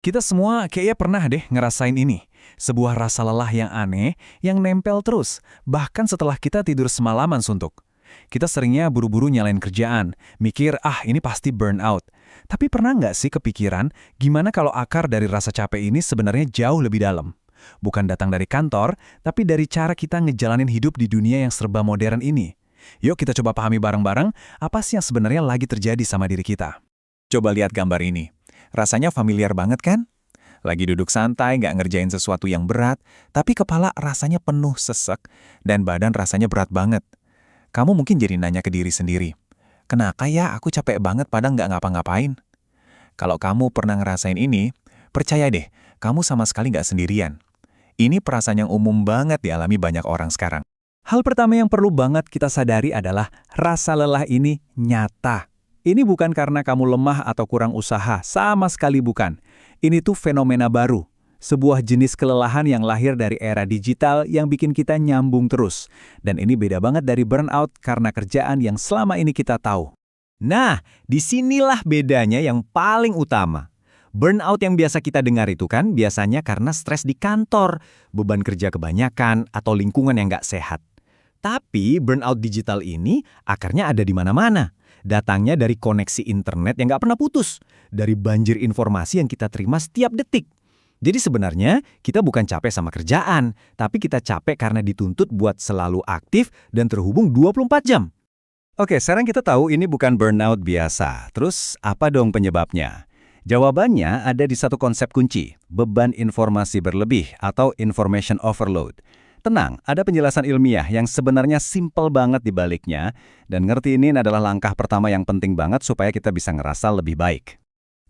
Kita semua kayaknya pernah deh ngerasain ini. Sebuah rasa lelah yang aneh, yang nempel terus, bahkan setelah kita tidur semalaman suntuk. Kita seringnya buru-buru nyalain kerjaan, mikir, ini pasti burnout. Tapi pernah nggak sih kepikiran, gimana kalau akar dari rasa capek ini sebenarnya jauh lebih dalam? Bukan datang dari kantor, tapi dari cara kita ngejalanin hidup di dunia yang serba modern ini. Yuk kita coba pahami bareng-bareng, apa sih yang sebenarnya lagi terjadi sama diri kita. Coba lihat gambar ini. Rasanya familiar banget kan? Lagi duduk santai, nggak ngerjain sesuatu yang berat, tapi kepala rasanya penuh sesek, dan badan rasanya berat banget. Kamu mungkin jadi nanya ke diri sendiri, kenapa ya aku capek banget padahal nggak ngapa-ngapain? Kalau kamu pernah ngerasain ini, percaya deh, kamu sama sekali nggak sendirian. Ini perasaan yang umum banget dialami banyak orang sekarang. Hal pertama yang perlu banget kita sadari adalah rasa lelah ini nyata. Ini bukan karena kamu lemah atau kurang usaha, sama sekali bukan. Ini tuh fenomena baru. Sebuah jenis kelelahan yang lahir dari era digital yang bikin kita nyambung terus. Dan ini beda banget dari burnout karena kerjaan yang selama ini kita tahu. Nah, disinilah bedanya yang paling utama. Burnout yang biasa kita dengar itu kan biasanya karena stres di kantor, beban kerja kebanyakan, atau lingkungan yang nggak sehat. Tapi burnout digital ini akarnya ada di mana-mana. Datangnya dari koneksi internet yang nggak pernah putus, dari banjir informasi yang kita terima setiap detik. Jadi sebenarnya kita bukan capek sama kerjaan, tapi kita capek karena dituntut buat selalu aktif dan terhubung 24 jam. Oke, sekarang kita tahu ini bukan burnout biasa. Terus apa dong penyebabnya? Jawabannya ada di satu konsep kunci, beban informasi berlebih atau information overload. Tenang, ada penjelasan ilmiah yang sebenarnya simpel banget di baliknya, dan ngerti ini adalah langkah pertama yang penting banget supaya kita bisa ngerasa lebih baik.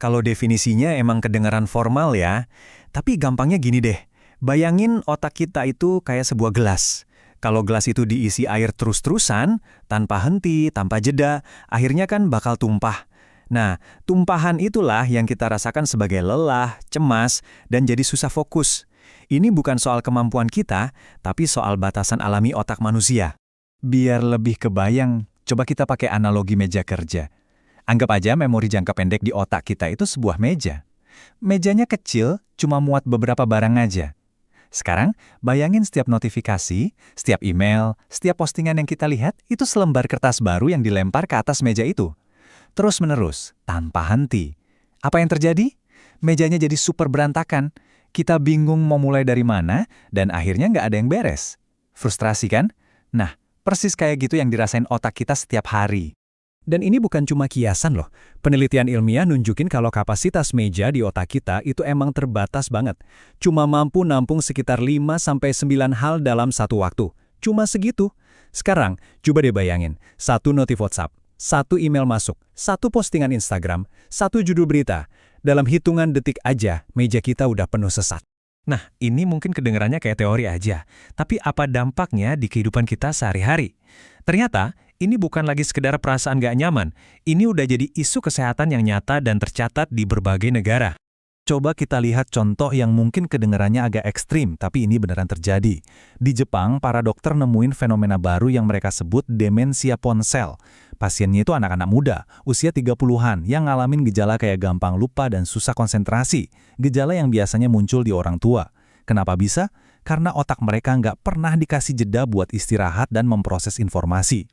Kalau definisinya emang kedengaran formal ya, tapi gampangnya gini deh, bayangin otak kita itu kayak sebuah gelas. Kalau gelas itu diisi air terus-terusan, tanpa henti, tanpa jeda, akhirnya kan bakal tumpah. Nah, tumpahan itulah yang kita rasakan sebagai lelah, cemas, dan jadi susah fokus. Ini bukan soal kemampuan kita, tapi soal batasan alami otak manusia. Biar lebih kebayang, coba kita pakai analogi meja kerja. Anggap aja memori jangka pendek di otak kita itu sebuah meja. Mejanya kecil, cuma muat beberapa barang aja. Sekarang, bayangin setiap notifikasi, setiap email, setiap postingan yang kita lihat, itu selembar kertas baru yang dilempar ke atas meja itu. Terus-menerus, tanpa henti. Apa yang terjadi? Mejanya jadi super berantakan. Kita bingung mau mulai dari mana, dan akhirnya nggak ada yang beres. Frustrasi kan? Nah, persis kayak gitu yang dirasain otak kita setiap hari. Dan ini bukan cuma kiasan loh. Penelitian ilmiah nunjukin kalau kapasitas meja di otak kita itu emang terbatas banget. Cuma mampu nampung sekitar 5-9 hal dalam satu waktu. Cuma segitu. Sekarang, coba deh bayangin. Satu notif WhatsApp, satu email masuk, satu postingan Instagram, satu judul berita. Dalam hitungan detik aja, meja kita udah penuh sesat. Nah, ini mungkin kedengarannya kayak teori aja. Tapi apa dampaknya di kehidupan kita sehari-hari? Ternyata, ini bukan lagi sekedar perasaan gak nyaman. Ini udah jadi isu kesehatan yang nyata dan tercatat di berbagai negara. Coba kita lihat contoh yang mungkin kedengarannya agak ekstrim, tapi ini beneran terjadi. Di Jepang, para dokter nemuin fenomena baru yang mereka sebut demensia ponsel. Pasiennya itu anak-anak muda, usia 30-an, yang ngalamin gejala kayak gampang lupa dan susah konsentrasi. Gejala yang biasanya muncul di orang tua. Kenapa bisa? Karena otak mereka nggak pernah dikasih jeda buat istirahat dan memproses informasi.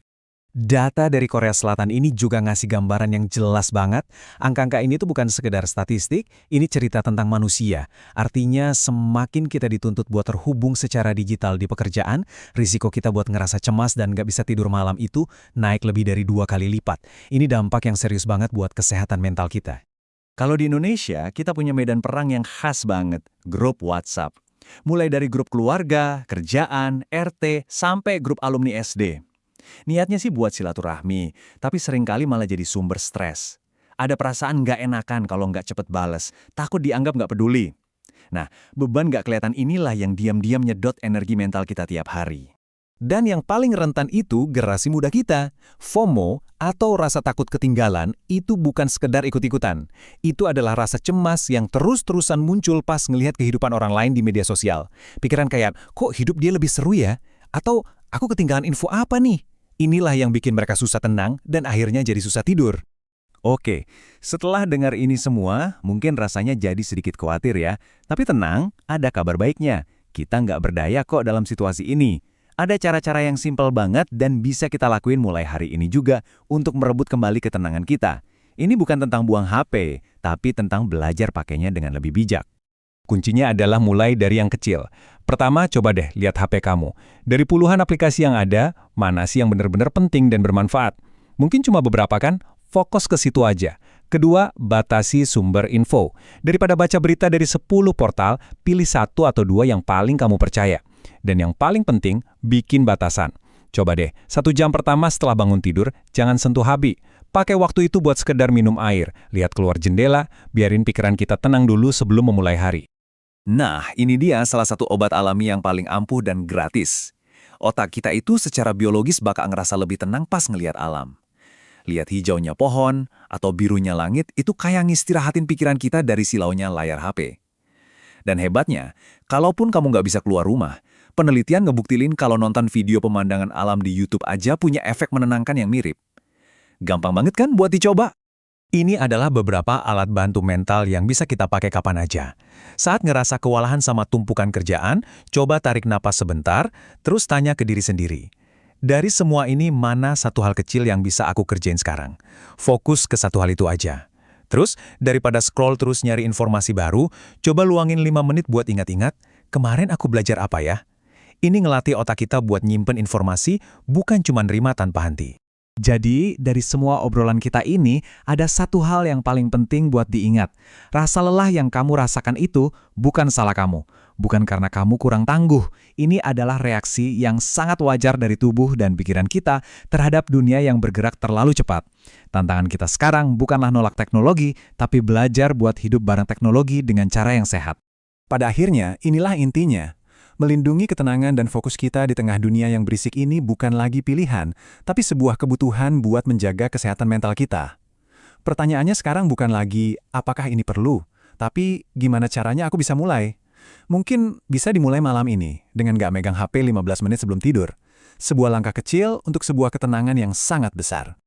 Data dari Korea Selatan ini juga ngasih gambaran yang jelas banget. Angka-angka ini tuh bukan sekedar statistik, ini cerita tentang manusia. Artinya semakin kita dituntut buat terhubung secara digital di pekerjaan, risiko kita buat ngerasa cemas dan nggak bisa tidur malam itu naik lebih dari 2 kali lipat. Ini dampak yang serius banget buat kesehatan mental kita. Kalau di Indonesia, kita punya medan perang yang khas banget, grup WhatsApp. Mulai dari grup keluarga, kerjaan, RT, sampai grup alumni SD. Niatnya sih buat silaturahmi, tapi seringkali malah jadi sumber stres. Ada perasaan nggak enakan kalau nggak cepet bales, takut dianggap nggak peduli. Nah, beban nggak kelihatan inilah yang diam-diam nyedot energi mental kita tiap hari. Dan yang paling rentan itu generasi muda kita. FOMO atau rasa takut ketinggalan itu bukan sekedar ikut-ikutan. Itu adalah rasa cemas yang terus-terusan muncul pas ngelihat kehidupan orang lain di media sosial. Pikiran kayak, kok hidup dia lebih seru ya? Atau, aku ketinggalan info apa nih? Inilah yang bikin mereka susah tenang dan akhirnya jadi susah tidur. Oke, setelah dengar ini semua, mungkin rasanya jadi sedikit khawatir ya. Tapi tenang, ada kabar baiknya. Kita nggak berdaya kok dalam situasi ini. Ada cara-cara yang simpel banget dan bisa kita lakuin mulai hari ini juga untuk merebut kembali ketenangan kita. Ini bukan tentang buang HP, tapi tentang belajar pakainya dengan lebih bijak. Kuncinya adalah mulai dari yang kecil. Pertama, coba deh lihat HP kamu. Dari puluhan aplikasi yang ada, mana sih yang benar-benar penting dan bermanfaat? Mungkin cuma beberapa kan? Fokus ke situ aja. Kedua, batasi sumber info. Daripada baca berita dari 10 portal, pilih satu atau dua yang paling kamu percaya. Dan yang paling penting, bikin batasan. Coba deh, 1 jam pertama setelah bangun tidur, jangan sentuh HP. Pakai waktu itu buat sekedar minum air, lihat keluar jendela, biarin pikiran kita tenang dulu sebelum memulai hari. Nah, ini dia salah satu obat alami yang paling ampuh dan gratis. Otak kita itu secara biologis bakal ngerasa lebih tenang pas ngelihat alam. Lihat hijaunya pohon atau birunya langit itu kayak ngistirahatin pikiran kita dari silaunya layar HP. Dan hebatnya, kalaupun kamu nggak bisa keluar rumah, penelitian ngebuktilin kalau nonton video pemandangan alam di YouTube aja punya efek menenangkan yang mirip. Gampang banget kan buat dicoba? Ini adalah beberapa alat bantu mental yang bisa kita pakai kapan aja. Saat ngerasa kewalahan sama tumpukan kerjaan, coba tarik napas sebentar, terus tanya ke diri sendiri. Dari semua ini, mana satu hal kecil yang bisa aku kerjain sekarang? Fokus ke satu hal itu aja. Terus, daripada scroll terus nyari informasi baru, coba luangin 5 menit buat ingat-ingat, kemarin aku belajar apa ya? Ini ngelatih otak kita buat nyimpen informasi, bukan cuma nerima tanpa henti. Jadi, dari semua obrolan kita ini, ada satu hal yang paling penting buat diingat. Rasa lelah yang kamu rasakan itu bukan salah kamu. Bukan karena kamu kurang tangguh. Ini adalah reaksi yang sangat wajar dari tubuh dan pikiran kita terhadap dunia yang bergerak terlalu cepat. Tantangan kita sekarang bukanlah nolak teknologi, tapi belajar buat hidup bareng teknologi dengan cara yang sehat. Pada akhirnya, inilah intinya. Melindungi ketenangan dan fokus kita di tengah dunia yang berisik ini bukan lagi pilihan, tapi sebuah kebutuhan buat menjaga kesehatan mental kita. Pertanyaannya sekarang bukan lagi, apakah ini perlu? Tapi, gimana caranya aku bisa mulai? Mungkin bisa dimulai malam ini, dengan gak megang HP 15 menit sebelum tidur. Sebuah langkah kecil untuk sebuah ketenangan yang sangat besar.